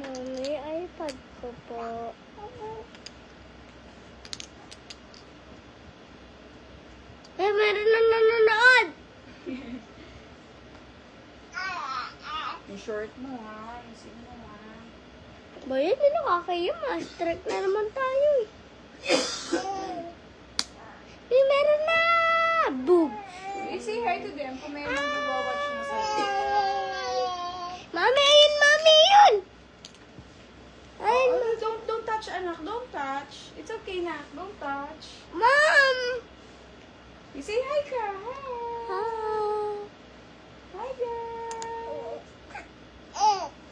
Mami, iPad ko po. Meron na nanonood! Yung short mo ha, yung sino mo ha. Bayan, hindi nakakaya. Ma-strike na naman tayo eh. Meron na! Boom! You say hi to them kung may mag-watch mo sa'yo. Mami, ayun! Mami, yun! Ayun! Oh, don't touch anak, don't touch. It's okay na, don't touch. Mom! You say hi ka, hi. Ah. Hi guys.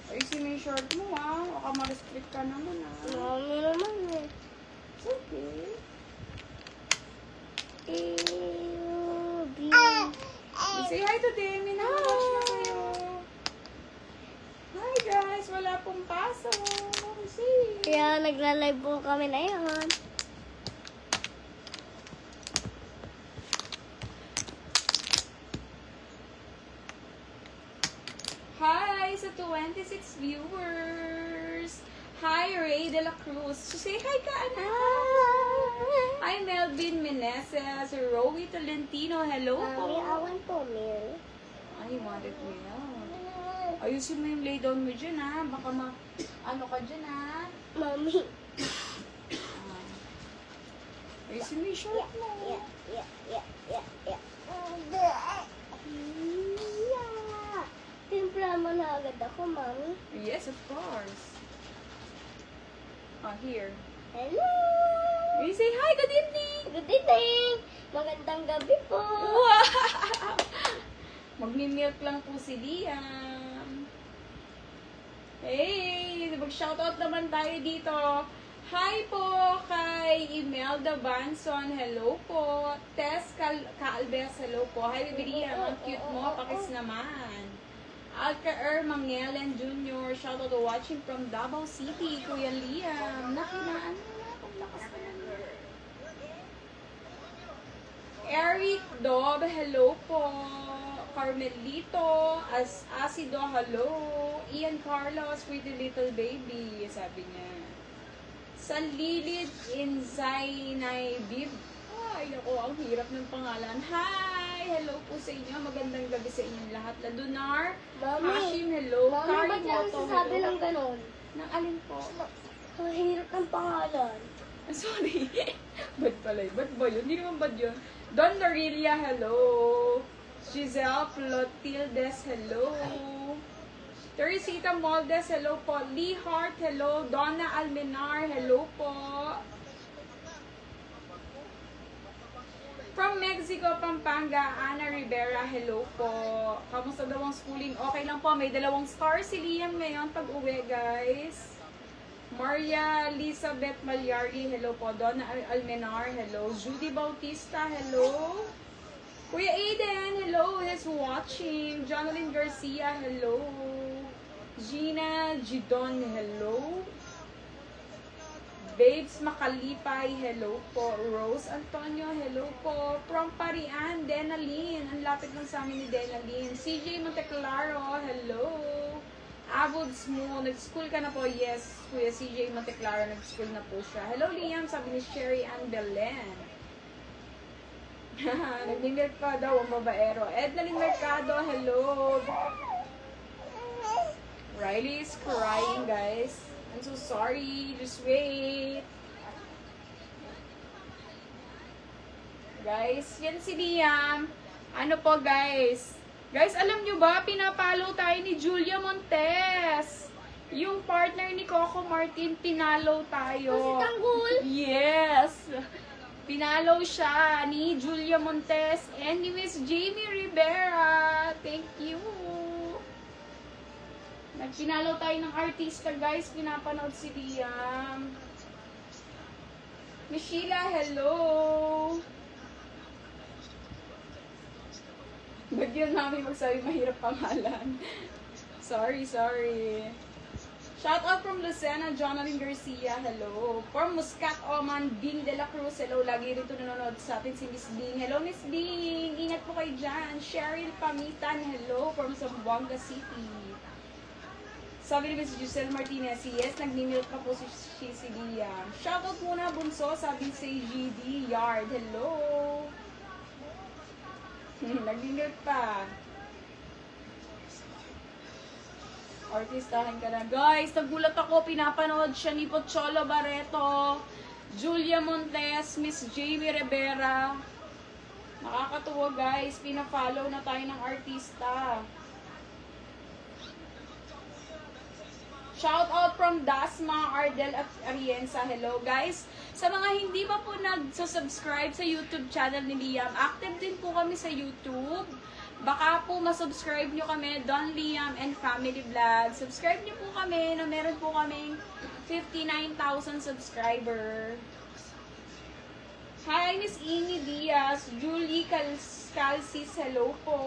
Ayusin mo yung short mo ha, baka ma-restrict ka naman ha. Mami naman eh. It's okay. You say hi to them, may nag-watch na sa'yo. Hi guys, wala pong pasok. See. Kaya nagla-live po kami na yun. Hi sa 26 viewers. Hi Ray de la Cruz. So say hi ka anak. Hi Melvin Meneses. Rowie Tolentino. Hello po. Mami, awan po, Mil. Ay, wanted me out. Ayusin mo yung lay down mo dyan ha. Baka ano ka dyan ha. Mami. Ayusin mo yung short mo. Yeah. Timpla mo na agad ako, Mami. Yes, of course. Here. Hello! You say hi, good evening. Good evening! Magandang gabi po. Wow! Magmi-milk lang po si Liam. Hey! Mag-shoutout naman tayo dito. Hi po kay Imelda Banson. Hello po. Tess Kaalbes. Hello po. Hi, Baby Liam. Ang cute mo. Pakis naman. Alcaer Mangelen Jr. Shoutout to watching from Davao City. Kuya Liam. Nakinaan mo na. Paglakas ka naman. Eric Dob, hello po. Carmelito, Asido, hello. Ian Carlos, pretty little baby, sabi niya. Sanlilid Inzainay Bib. Ay, ako, ang hirap ng pangalan. Hi! Hello po sa inyo. Magandang gabi sa inyong lahat. Ladunar, Mami. Hashim, hello. Mami, ba't lang Karimoto, sasabi hello. ng ganon? Nang alin po? Ang hirap ng pangalan. Sorry. Bad pala yun. Bad ba yun? Hindi naman bad yun. Don Lorilia, hello. Giselle Clotildes, hello. Teresita Moldes, hello po. Lee Hart, hello. Donna Almenar, hello po. From Mexico, Pampanga, Ana Rivera, hello po. Kamusta daw ang schooling? Okay lang po. May 2 stars si Liam ngayon pag-uwi, guys. Maria Elizabeth Malyari, hello po. Donna Almenar, hello. Judy Bautista, hello. Kuya Aiden, hello. Is watching. Jonalyn Garcia, hello. Gina Gidon, hello. Babes Makalipay, hello po. Rose Antonio, hello po. From Parian, Denalyn. Ang lapit lang sa amin ni Denalyn. CJ Monteclaro, hello. Abods mo, nag-school ka na po? Yes, Kuya CJ Monteclaro, nag-school na po siya. Hello Liam, sabi ni Sherry Ann Belen. Nag-milk pa daw ang babaero. Ednalyn Mercado, hello. Riley is crying, guys. I'm so sorry. Just wait. Guys, yan si Liam. Ano po, guys? Guys, alam nyo ba, pinapalo tayo ni Julia Montes. Yung partner ni Coco Martin, pinalo tayo. Kasi tanggol? Yes. Pinalo siya ni Julia Montes and ni Miss Jamie Rivera. Thank you. Nagpinalo tayo ng artista, guys. Pinapanood si Liam. Miss Sheila, hello. Bagyan namin magsabi mahirap pangalan. Sorry. Shout out from Lucena, Jonalyn Garcia, hello. From Muscat, Oman, Bing de la Cruz, hello. Lagi rito nanonood sa atin si Miss Bing. Hello, Miss Bing. Ingat po kayo dyan. Cheryl Pamitan, hello. From Zamboanga City. Sabi ni Miss Giselle Martinez, yes, nag-milk pa po si Liam. Shoutout muna, bunso, sabi si GD Yard. Hello! Nag-milk pa. Artistahin ka na. Guys, nagulat ako, pinapanood siya ni Pocholo Barreto, Julia Montes, Miss Jamie Rivera. Nakakatuwa guys, pina-follow na tayo ng artista. Shout out from Dasma, Ardel at Arienza. Hello guys. Sa mga hindi pa po nag-subscribe sa YouTube channel ni Liam, active din po kami sa YouTube. Baka po masubscribe nyo kami, Don Liam and Family Vlog. Subscribe nyo po kami na meron po kaming 59,000 subscriber. Hi, Miss Amy Diaz, Julie Calcis, hello po.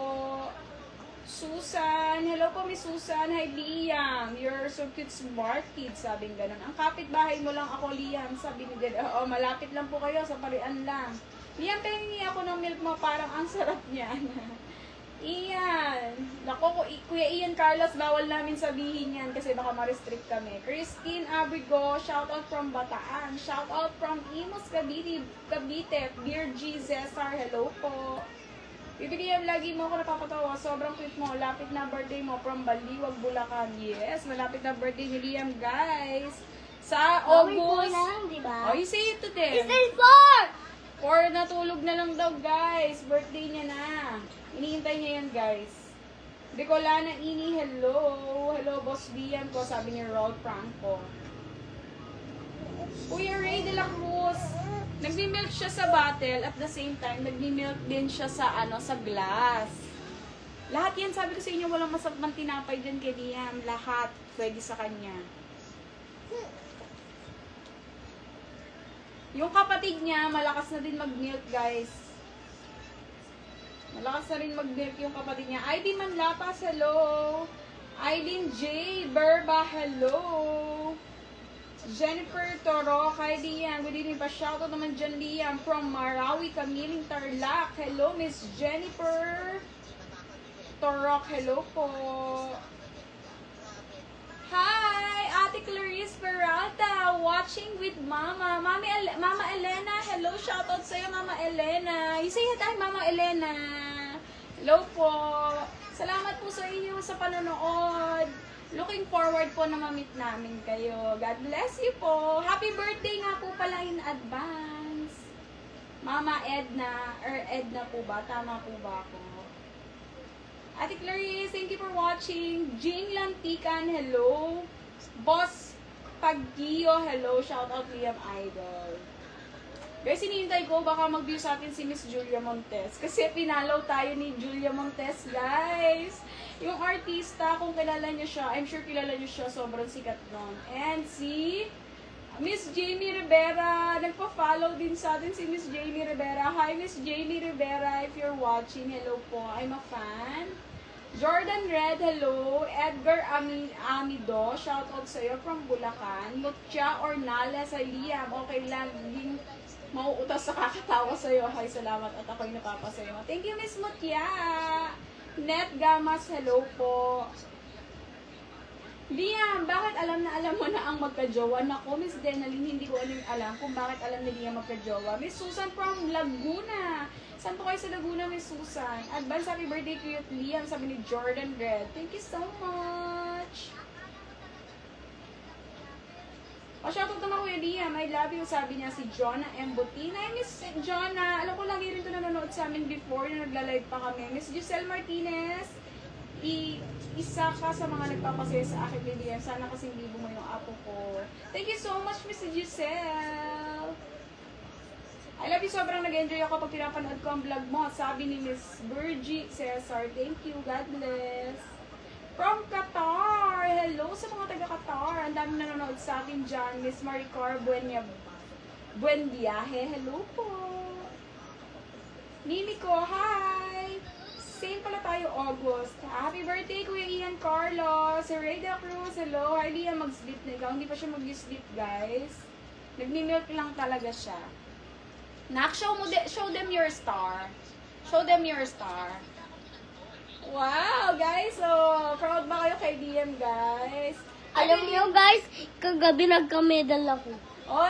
Susan, hello po Miss Susan. Hi Liam, you're so cute, smart kid, sabing ganun. Ang kapitbahay mo lang ako Liam, sabi ni Del. Oo, malapit lang po kayo, sa parian lang. Liam, pahingi ako ng milk mo, parang ang sarap niyan. Iyan. Nako, Kuya Ian Carlos, bawal namin sabihin yan kasi baka ma-restrict kami. Christine Abrigo, shoutout from Bataan. Shoutout from Imus Cavite, Dear G. Cesar, hello po. Bibigyan lagi mo ako napapatawa. Sobrang cute mo. Lapit na birthday mo from Baliwag, Bulacan. Yes, malapit na birthday ni Liam, guys. Sa August. Diba? Oh, you say it to them. It's still 4! 4 natulog na lang daw, guys. Birthday niya na. Iniintay niya yan, guys. Bicolana Ini, hello. Hello, Boss Liam ko, sabi ni Rod Franco. Kuya Ray de la Cruz. Nagmi-milk siya sa bottle at the same time, nagmi-milk din siya sa, sa glass. Lahat yan, sabi ko sa inyo, walang masarap tinapay dyan kay Liam. Lahat, pwede sa kanya. Yung kapatid niya, malakas na din mag-milk, guys. Malakas na rin mag-milk yung kapatid niya. Aileen Manlapas, hello. Aileen J. Berba, hello. Jennifer Toro, hi Liam. Good evening pa. Shoutout naman dyan, Liam. From Marawi, Camiling Tarlac. Hello, Miss Jennifer Torok. Hello po. Hi, Ate Clarice Peralta. Watching with Mama. Mama Elena. Hello, shoutout sa'yo, Mama Elena. You say hi, Mama Elena. Hello po. Salamat po sa inyo sa panonood. Looking forward po na ma-meet namin kayo. God bless you po. Happy birthday nga po pala in advance. Mama Edna, Edna po ba? Tama po ba ako? Ate Clarice, thank you for watching. Jing Lantican, hello. Boss Paggiyo, hello. Shout out Liam Idol. Guys, hinihintay ko baka mag-view sa atin si Miss Julia Montes. Kasi pinalaw tayo ni Julia Montes, guys. Yung artista, kung kilala niyo siya, I'm sure kilala niyo siya, sobrang sikat nun. And si Miss Jamie Rivera, nagpa-follow din sa atin si Miss Jamie Rivera. Hi, Miss Jamie Rivera, if you're watching, hello po, I'm a fan. Jordan Red, hello. Edgar Amido, shout out sa'yo from Bulacan. Lutya Ornala sa Liam, okay lang, hindi mauutas sa kakatawa sa'yo. Hi, salamat at ako'y napapasayo. Thank you, Miss Mutya. Net Gamas, hello po. Liam, bakit alam mo na ang magka-jowa? Nako, Miss Denaline, hindi ko alam kung bakit alam ni Liam magka-jowa. Miss Susan from Laguna. Saan po kayo sa Laguna, Miss Susan? Advance happy birthday to you, Liam, sabi ni Jordan Red. Thank you so much. O, shoutout naman Kuya Liam, I love you, sabi niya si Jonah M. Butina. Ay, Miss Jonah, alam ko lagi rin ito nanonood sa amin before na nagla-live pa kami. Miss Giselle Martinez, isa ka sa mga nagpapasaya sa akin, Liam. Sana kasing libo mo yung apo ko. Thank you so much, Miss Giselle. I love you, sobrang nag-enjoy ako pag pinapanood ko ang vlog mo. Sabi ni Miss Virgie Cesar, thank you, God bless. From Qatar! Hello sa mga taga-Qatar. Ang dami nanonood sa atin dyan. Miss Maricar Buendiahe. Hello po. Mimi ko, hi! Same pala tayo, August. Happy birthday, Kuya Ian Carlos. Si Rayda Cruz, hello. Hi, Liam, mag-sleep na ikaw. Hindi pa siya mag-sleep, guys. Nagmi-milk lang talaga siya. Nak, show them your star. Show them your star. Wow, guys. So, proud ba kayo kay Liam, guys? Alam niyo guys, kagabi nagka-medal ako. Oh,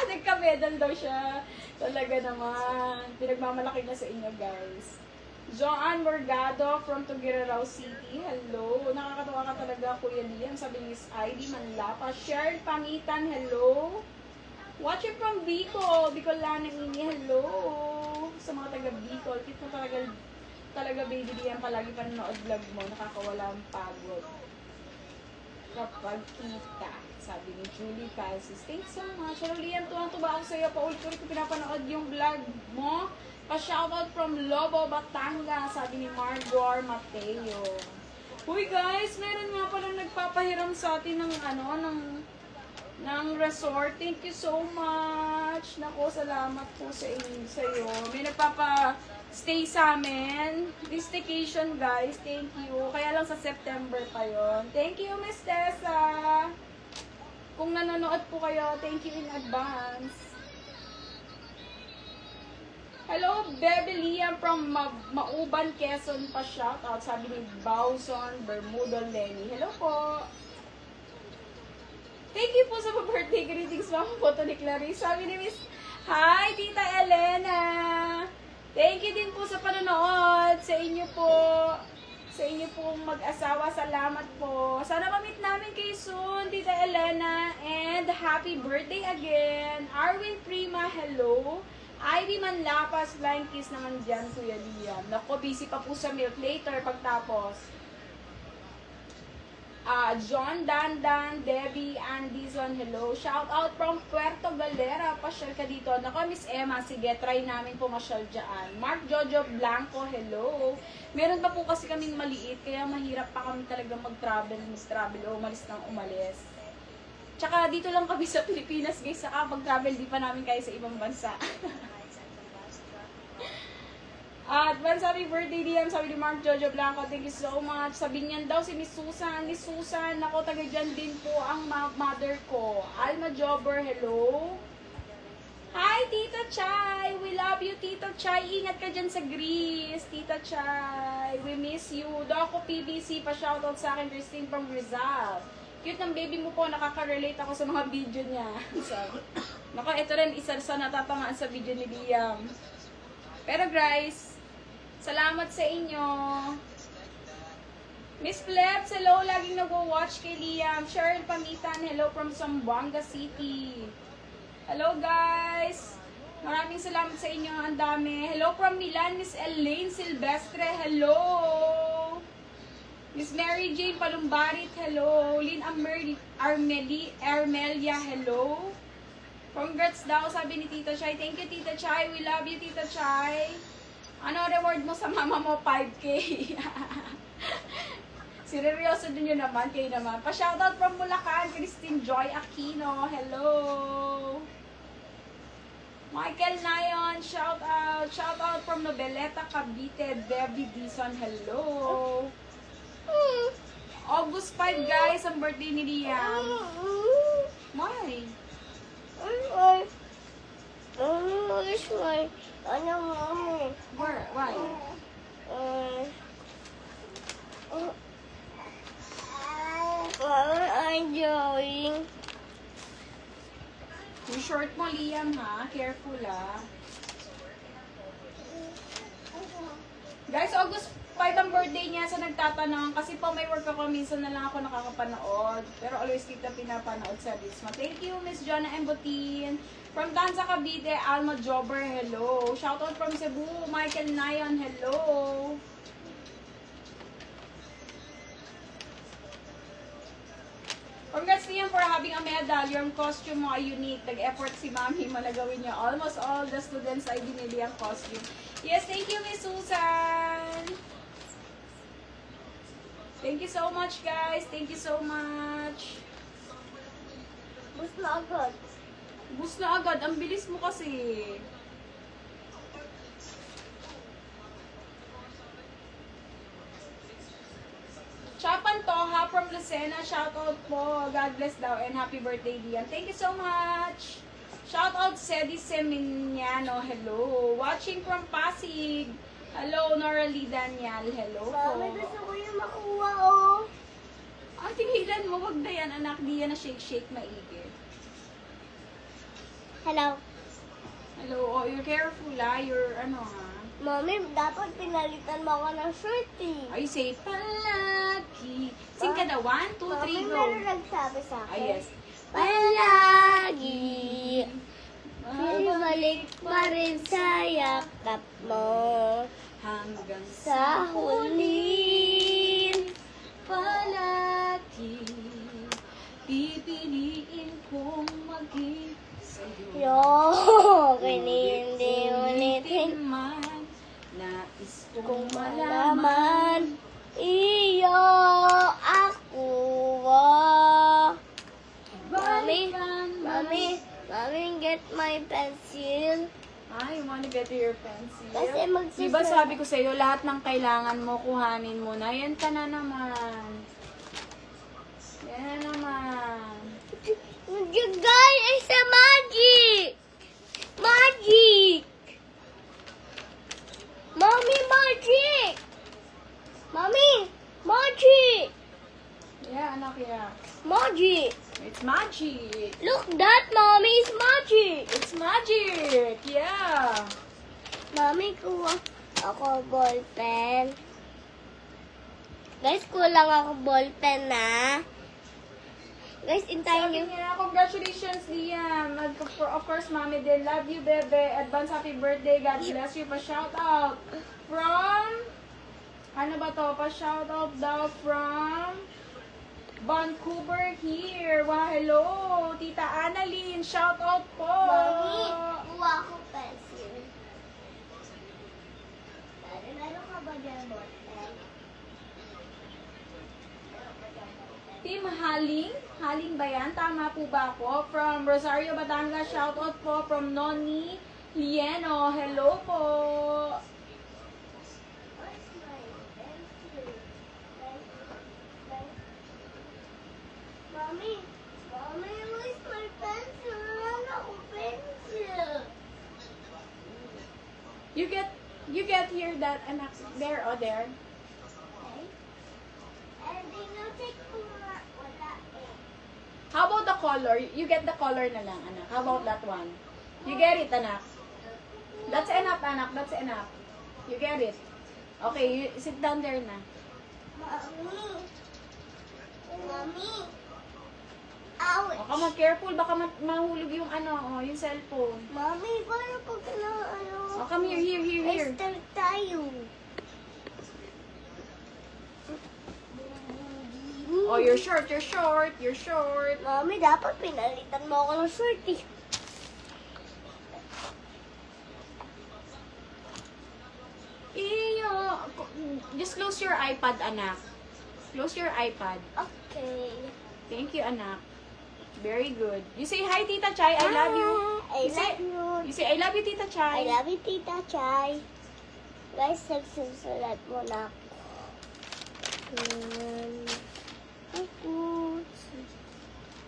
nagka-medal daw siya. Talaga naman. Pinagmamalaki na sa inyo, guys. Joanne Morgado from Tugigaraw City. Hello. Nakakatawa ka talaga, Kuya Liam. Sabi ni Miss Ivy Manlapa. Sharon Pangitan. Hello. Watching from Bicol. Bicolana Ini. Hello. Sa mga taga Bicol. Kit mo talaga baby Liam. Palagi panonood vlog mo. Nakakawala ang pagod. Kapag kita. Sabi ni Julie Calcis. Thanks so much. Hello Liam. Tuwang-tuwa ako sa'yo. Paulit-ulit ko pinapanood yung vlog mo. Pa-shoutout from Lobo, Batangas, sabi ni Margor Mateo. Uy guys, meron nga palang nagpapahiram sa atin ng resort. Thank you so much. Nako, salamat po sa inyo, sa'yo. May nagpapa-stay sa amin. This vacation guys, thank you. Kaya lang sa September pa yon. Thank you, Miss Tessa. Kung nanonood po kayo, thank you in advance. Hello, Bebe Liam from Mauban, Quezon pa shoutout. Sabi ni Bauson Bermudo Lenny. Hello po. Thank you po sa birthday greetings, mga photo ni Clarice. Sabi ni Miss, hi, Tita Elena. Thank you din po sa panonood. Sa inyo po. Sa inyo pong mag-asawa. Salamat po. Sana ma-meet namin kayo soon, Tita Elena. And happy birthday again. Arwin Prima, hello. Ivy Manlapas, flying kiss naman dyan, Kuya Liam. Naku, busy pa po sa milk later pagtapos. John Dandan, Debbie, Andison, hello. Shout out from Puerto Galera. Pasyal ka dito. Naku, Miss Emma, sige, try namin pumasyal dyan. Mark Jojo Blanco, hello. Meron pa po kasi kaming maliit, kaya mahirap pa kami talaga mag-travel o umalis ng umalis. Tsaka dito lang kami sa Pilipinas, guys. Saka mag-travel di pa namin kaya sa ibang bansa. At advance happy birthday, Liam. Sabi ni Mark Jojo Blanco, thank you so much. Sabi niyan daw si Miss Susan. Miss Susan, ako taga dyan din po ang mother ko. Alma Jobber, hello. Hi, Tita Chay. We love you, Tita Chay. Ingat ka dyan sa Greece, Tita Chay. We miss you. Doko PBC, pa-shoutout sa akin, Christine from Rizal. Cute ng baby mo po, nakaka-relate ako sa mga video niya. So, nako, ito rin isa sa natatamaan sa video ni Liam. Pero guys, salamat sa inyo. Miss Plebs, hello, laging nagwo-watch kay Liam. Sharon Pamitan, hello from Zamboanga City. Hello guys, maraming salamat sa inyo, ang dami. Hello from Milan, Miss Elaine Silvestre, hello. Miss Mary Jane Palumbarit, hello. Lynn Armelia, hello. Congrats daw, sabi ni Tita Chay. Thank you, Tita Chay. We love you, Tita Chay. Ano reward mo sa mama mo? 5K. Seryoso din yun naman, kayo naman. Pa-shoutout from Bulacan, Christine Joy Aquino, hello. Michael Nayon, shout out. Shout out from Noveleta, Cavite, Debbie Dison, hello. August 5, guys, ang birthday ni Liam. Why? Where? Why? I'm going. Yung short mo, Liam, ha? Careful, ha? Guys, August 5 ang birthday niya sa nagtatanong. Kasi po may work ako, minsan na lang ako nakakapanood. Pero always kita pinapanood sa Risma. Thank you, Miss Jonna Embotin. From Tanza Cavite, Alma Jobber, hello. Shoutout from Cebu, Michael Nayon, hello. Congrats Liam for having a medal. Your costume mo ay unique. Nag-effort si Mami malagawin niya. Almost all the students ay binili ang costume. Yes, thank you, Miss Susan. Thank you so much, guys. Thank you so much. Bus na agad. Bus na agad. Ang bilis mo kasi. Chapan Toha from Lucena. Shoutout po. God bless daw. And happy birthday, Liam. Thank you so much. Shoutout Sedi Seminiano. Hello. Watching from Pasig. Hello, Nora Lee Daniel. Hello po. Mami, gusto ko yung makuha, oh. Ang tigilan mo, wag na yan, anak. Di yan na shake-shake maigi. Hello. Hello, oh, you're careful you're ano Mami, dapat pinalitan mo ako ng shorty. Ay, say palagi. Sing ka na, 1, 2, 3, Mami, go. meron nagsabi sa akin. Yes. Palagi. Balik pa rin sa yakap mo. Hanggang Sa huli. palagi. Pipiliin kong maging sa'yo. Yo, kinindi ulitin. man, nais Kung kong malaman. malaman, iyo ako. Mami, Mami, get my pencil. Ay, you wanna get your pencil? Kasi Diba sabi ko sa'yo, lahat ng kailangan mo, kuhanin mo na. Yan ka na naman. Yan na naman. You guys, it's a magic! Magic! Mommy, magic! Mommy, magic! Yeah, anak, yeah. Magic! It's magic. Look, that, Mommy, is magic! It's magic. Yeah. Mommy, kuha ako ballpen. Guys, kulang ako ballpen na. Guys, intayin Sabi niyo. niya, congratulations, Liam. Of course, Mami din. Love you, bebe. Advance happy birthday. God bless you. Pa-shout out from... Ano ba to? Pa-shout out daw from... Vancouver here. Wow, hello. Tita Annalyn. Shout out po. Mommy, kuha ako pencil. Meron ka ba dyan ballpen? Team Haling. Haling ba yan? Tama po ba ako? From Rosario, Batangas. Shout out po from Noni Lieno. Hello po. Where's my pencil? Mommy, where's my pencil? Wala akong pencil. You get here that anak there or there. Okay. And then you take wala eh. How about the color? You get the color na lang, anak. How about that one? You get it, anak. That's enough, anak. That's enough. You get it. Okay, you sit down there na. Mommy. Ouch. O, come on, careful. Baka mahulog yung yung cellphone. Mommy, paano pag O, come here. Start tayo. Oh, you're short. Mommy, dapat pinalitan mo ako ng shorty. Just close your iPad, anak. Close your iPad. Okay. Thank you, anak. Very good. You say hi, Tita Chai. I love you. I love you. You say, I love you, Tita Chai. I love you, Tita Chai. Guys, nagsusulat mo na ako.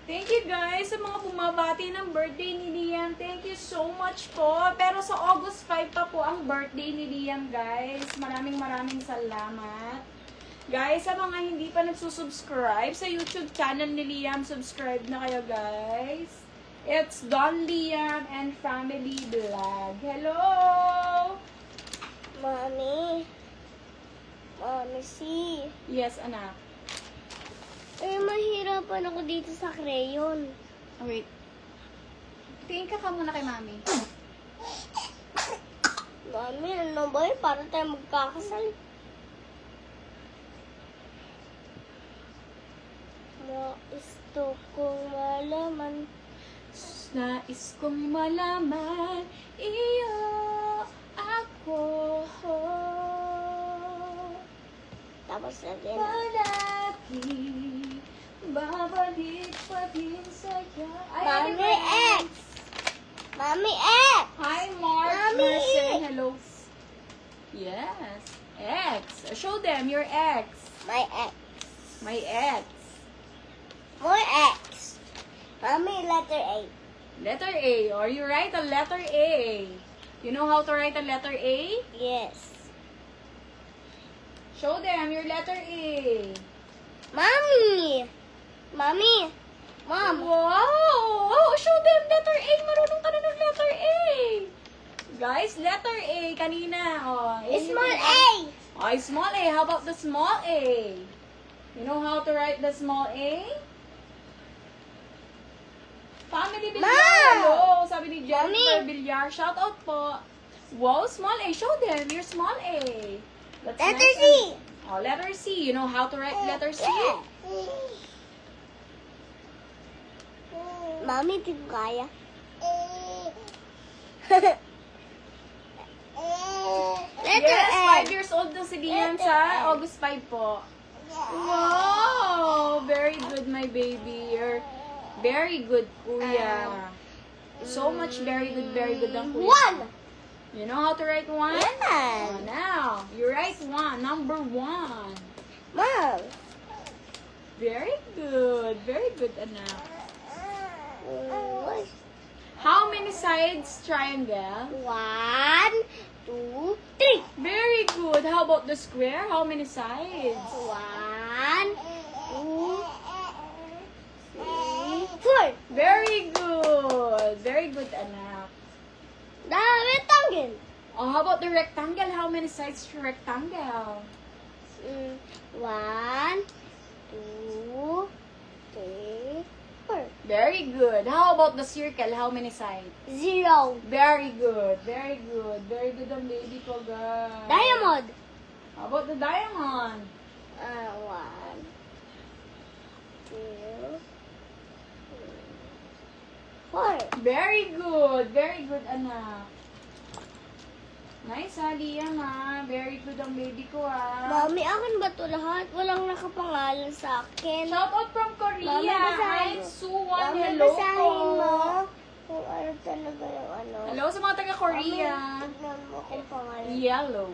Thank you, guys, sa mga bumabati ng birthday ni Liam. Thank you so much po. Pero sa August 5 pa po ang birthday ni Liam, guys. Maraming salamat. Guys, sa mga hindi pa nagsusubscribe sa YouTube channel ni Liam, subscribe na kayo, guys. It's Don Liam and Family Vlog. Hello! Mommy, see. Yes, anak. Mahirapan ako dito sa crayon. Oh, wait. Tingin ka muna kay Mami. Mami, ano ba yun? Para tayo magkakasal. Naisto kong malaman. Nais kong malaman iyo ako. Tapos natin. Palagi babalik pa din sa'yo. Mami X! Mami X! Hi, Mark. Mami! Marcel, hello. Yes. X. Show them your X. My X. My X. More X. Mami, letter A. Letter A. Are you right? A letter A. You know how to write a letter A? Yes. Show them your letter A. Mommy! Mommy! Mom! Wow! Oh, show them letter A. Marunong ka na ng letter A. Guys, letter A kanina. Oh, Small A! Oh, small A. How about the small A? You know how to write the small A? Family Villar. Mom! Hello, sabi ni Jennifer Mommy! Villar. Shout out po. Wow, small A. Show them your small A. That's Letter nice. C! Oh, letter C. You know how to write letter C? Mommy, di ko kaya. Letter Yes, N. 5 years old na si Liam Letter sa N. August 5 po. Wow! Very good, my baby. You're very good, kuya. So much very good ang kuya. One! You know how to write one? Oh, Yan! now, you write one. Number 1. Mom! Very good. Very good, anak. One, How many sides triangle? 2, 3. Very good. How about the square? How many sides? 1, 2, 3, 4. Very good. Very good, anak. The rectangle. Oh, how about the rectangle? How many sides to rectangle? 1, 2, 3, 4. Very good. How about the circle? How many sides? 0. Very good. Very good. Very good ang baby ko, guys. Diamond. How about the diamond? 1, 2, 4. Very good. Very good, anak. Nice, ha, Liam, ha. Very good ang baby ko, ha. Mami, akin ba ito lahat? Walang nakapangalan sa akin. Shout out from Korea. Mami, basahin I'm mo. Suwon. Mami, Hello basahin po. mo kung ano talaga yung ano. Hello sa mga taga-Korea. Mami, tignan mo kung pangalan. Yellow.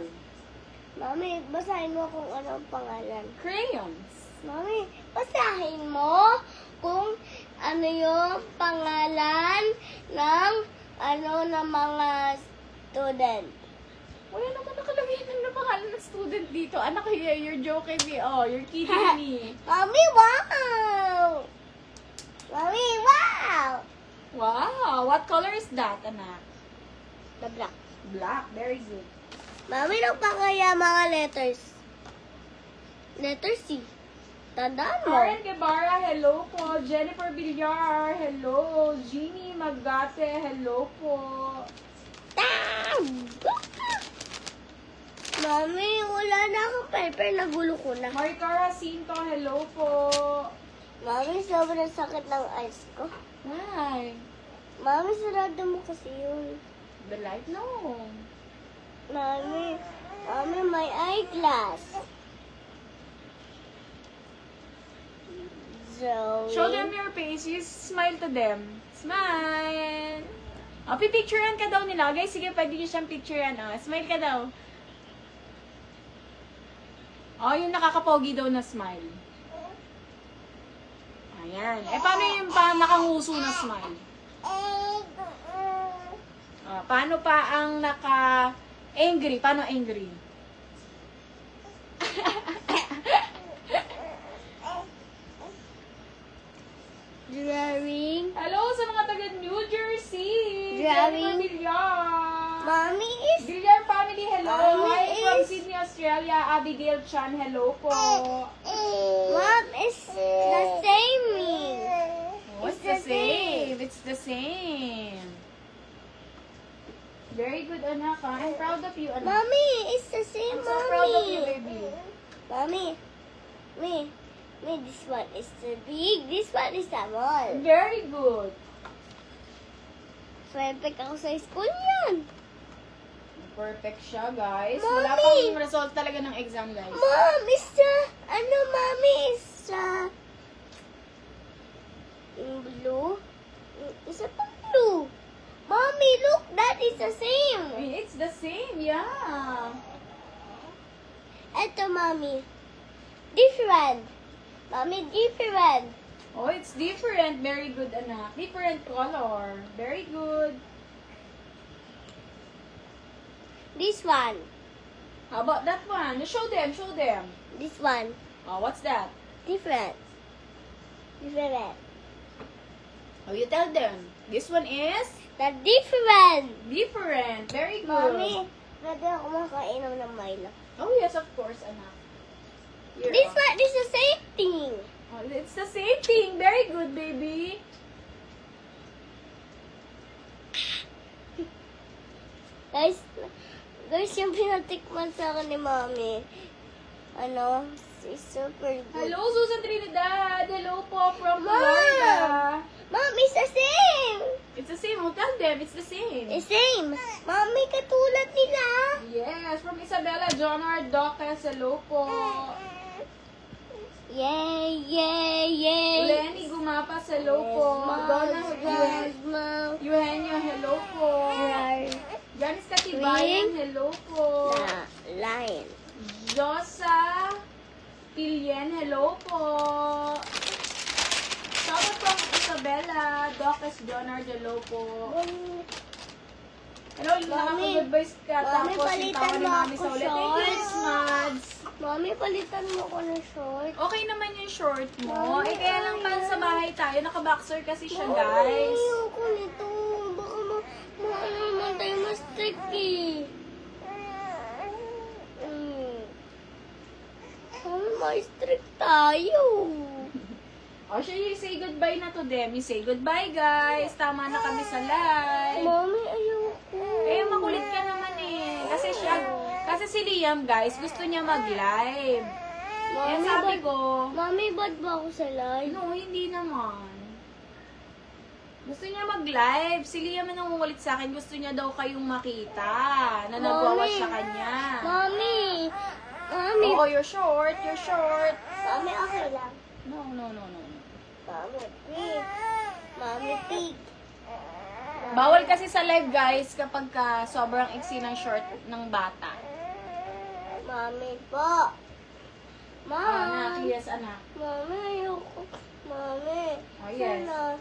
Mami, basahin mo kung ano ang pangalan. Crayons. Mami, basahin mo kung ano yung pangalan ng ano ng mga student. Wala naman nakalagay ng pangalan ng student dito. Anak, you're joking me. Oh, you're kidding me. Mami, wow! Mami, wow! Wow, what color is that, anak? The black. Black, very good. Mami, ano pa kaya mga letters? Letter C. Tandaan mo. Karen Guevara, hello po. Jennifer Villar, hello. Jeannie Magate, hello po. Mami, wala na akong paper. Nagulo ko na. Maricara Cinto, hello po. Mami, sobrang sakit ng eyes ko. Hi. Mami, sarado mo kasi yun. The light? No. Mami, my eyeglass. Zoe. Show them your face. You smile to them. Smile. Oh, pipicturean ka daw nila. Guys, sige, pwede nyo siyang picturean. Oh. Smile ka daw. Oh, yung nakakapogi daw na smile. Ayan. Eh, paano yung nakanguso na smile? Paano pa ang naka-angry? Paano angry? Drawing. Hello sa mga taga New Jersey! Drawing. Jennifer Villar! Mommy is Villar family, hello! Mommy Hi from is- Sydney, Australia. Abigail Chan, hello po! Mom is the same me. Oh, it's the same. It's the same. Very good, anak. Ha? I'm proud of you, anak. Mommy, it's the same, I'm so proud of you, mommy. baby. Mommy, me, this one is the big, this one is the small. Very good. Perfect ako sa school yan. Perfect siya, guys. Mommy! Wala pang result talaga ng exam, guys. Mom, is the, mommy, is the, blue? Is it blue? Mommy, look, that is the same. It's the same, yeah. Eto, mommy. Different. Mommy, different. Oh, it's different. Very good, anak. Different color. Very good. This one. How about that one? Show them, show them. This one. Oh, what's that? Different. Different. Oh, you tell them. This one is The different. different. Very good. Mommy, pwede ako makainom ng Milo. Oh, yes, of course, anak. Here, This oh. one is the same thing. Oh, it's the same thing. Very good, baby. Guys, yung pinatikman sa akin ni Mommy, is super good. Hello, Susan Trinidad. Hello po from Mom! Florida. Mommy, it's the same. It's the same. Oh, tell them. It's the same. The same. Mommy, katulad nila. Yes, from Isabella Jonard Docas. Hello po. Yay, yay, yay. Lenny Gumapas. Hello po. Donna Eugenio. Hello po. Janice Katibayan. Hello po. Lion. Josa Pilien. Hello po. Shout out from Isabella Docas Jonard. Hello po. Hello, nakaka-goodbyes ka. Mami, Tapos yung palitan tawa ni mo Mami ako sa ulit. Thank you, shorts. Mads. Mommy, palitan mo ko ng short. Okay naman yung short mo. Mami, Kaya lang pala sa bahay tayo. Naka-boxer kasi siya, Mommy, guys. ayoko nito. Baka ano naman tayo ma-strict eh. Mami, ma-strict tayo. O, siya yung say goodbye na to them. You say goodbye, guys. Tama na kami sa live. Mommy, ayoko. Eh, makulit ka naman eh. Kasi si Liam, guys, gusto niya mag-live. Kaya sabi ko, Mommy, ba't ba ako sa live? no, hindi naman. Gusto niya mag-live. Si Liam ang nangungulit sa akin. Gusto niya daw kayong makita. Na nagwawas sa kanya. Mommy, Oo, you're short. You're short. Mommy, okay lang. No. Mommy, pig. Mommy, pig. Bawal kasi sa live, guys, kapag sobrang iksi ng short ng bata. Mommy po. Anak, Mom. yes, anak. Mommy, ayoko. Mommy. Oh, yes. Sana.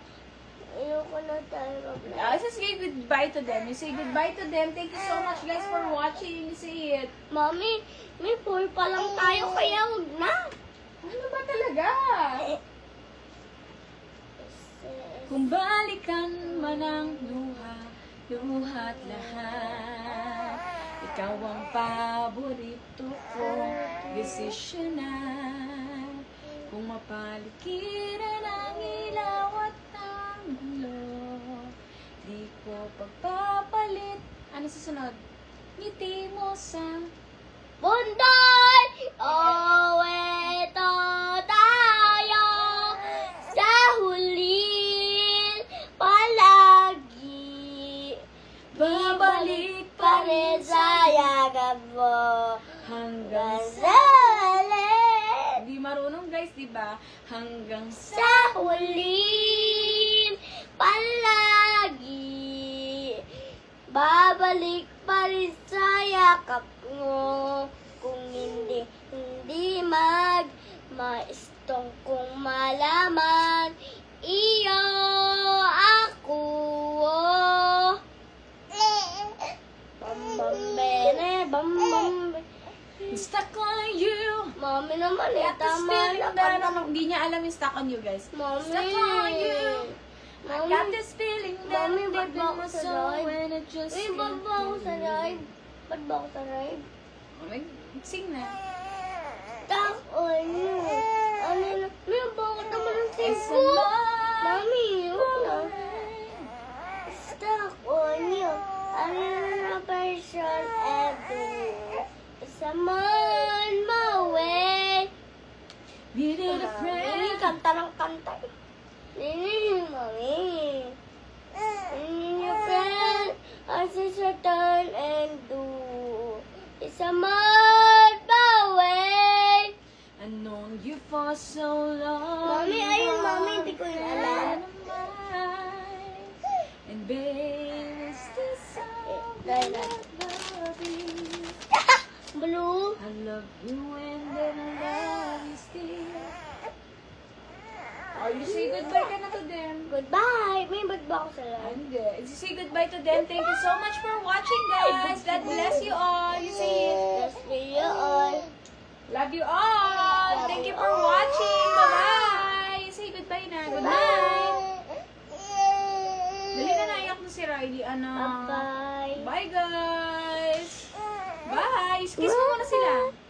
Ayoko na tayo mag-live. Just say goodbye to them. You say goodbye to them. Thank you so much, guys, for watching. You say it. Mommy, may 4 pa lang tayo, kaya huwag na. Ano ba talaga? Kung balikan man ang luha't lahat, ikaw ang paborito kong desisyonan. Kung mapalikiran ang ilaw at ang gulo, di ko pagpapalit. Ano susunod? Ngiti mo sa Bunday! Oh, eto tayo sa huli palagi. babalik Pa rin sa yakap mo hanggang sa ulit. Di marunong, guys, di ba? Hanggang sa Sa huli palagi. Babalik pa rin sa yakap mo. Kung hindi maistong kong malaman. Iyo ako. Bambambene, bambambene. Stuck on you. Mami naman eh, Got this tama feeling na that kanta. Hindi niya alam yung stuck on you, guys. Mami. Stuck on you. I Mami. got this feeling that Mami, deep ba't in ba my ako sa soul live? when it just Uy, ba't ba ako sa live? Ba't ba ako sa live? Sing na. Stuck on you. Ano na? May bakit naman ang It's sing ko? Mami, huwag na. Stuck on you. Ano na version edo? Saman maway. Needed a Mami, friend. kanta ng kanta. Mami. Your friend, as is return and do. It's a month away. I've known you for so long. Mami, ayun, Mami, hindi ko yun alam. And babe, is this all Dahil that na. love is? Blue. I love you and then I love you still. Oh, you say goodbye ka na to them. Goodbye. May ba't ba ako sa live? Hindi. You say goodbye to them. Thank you so much for watching, guys. God bless you all. You say it. Just be all. Love you all! Thank you for watching! Bye-bye! Say goodbye na. Good night! Dali na naiyak na si Riley, anak. Bye-bye. Bye, guys! Bye! Kiss mo muna sila.